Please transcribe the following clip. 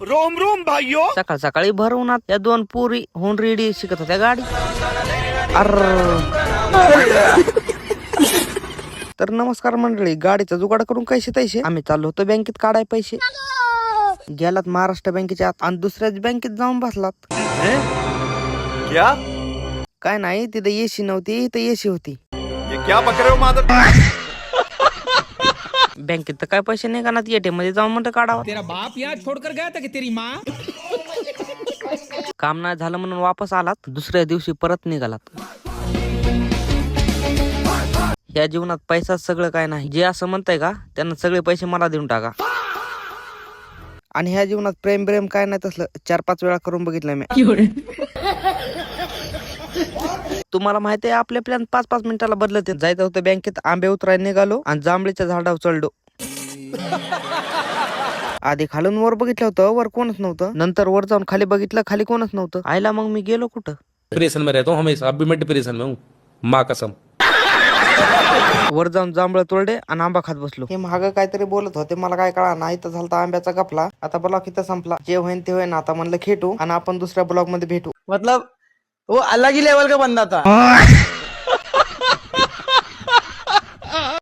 Rome Rome भाइयों. सकाळ सकाळी भरवून त्या दोन पोरी होऊन रेडी शिकत होत्या गाडी. तर नमस्कार मंडळी, गाडीचा जुगाड करून कैसे तैसे आम्ही चाललो होतो बँकेत काढाय पैसे. गेलात महाराष्ट्र बँकेच्या आत आणि दुसऱ्याच बँकेत जाऊन बसलात. क्या काय नाही, तिथे एसी नव्हती, इथं एसी होती. ये क्या बक रहे हो मादर. बँकेत तर काय पैसे निघाणार, एटीएम मध्ये जाऊन म्हणतं काढावा. तेरा बाप यहाँ छोड़कर गया था कि तेरी माँ. काम नाही झालं म्हणून वापस आलात. दुसऱ्या दिवशी परत निघालात. या जीवनात पैसा सगळं काय नाही. जे असं म्हणताय का त्यांना सगळे पैसे मला देऊन टाका. आणि ह्या जीवनात प्रेम प्रेम काय नाही तसलं 4-5 वेळा करून बघितलं मी. तुम्हाला माहिती आहे आपले प्लॅन 5-5 मिनिटाला बदलते. जायचं होतं बँकेत, आंबे उतरायला निघालो आणि जांभळीच्या झाडावर चढलो. आधी खालून वर बघितलं होतं, वर कोणच नव्हतं. नंतर वर जाऊन खाली बघितलं, खाली कोणच नव्हतं. आयला मग मी गेलो कुठं. डिप्रेशन में रहता हूँ हमेशा, अभी मैं डिप्रेशन में हूँ, माँ कसम. वर जाऊन जांभळ तोडले आणि आंबा खात बसलो. हे महाग काहीतरी बोलत होते, मला काय कळा नाही. तर झालता आंब्याचा गपला. आता ब्लॉग इथं संपला. जे होईन ते होईन. आता म्हणलं खेटू आणि आपण दुसऱ्या ब्लॉग मध्ये भेटू. मतलब वो अलग ही लेवल का बंदा था.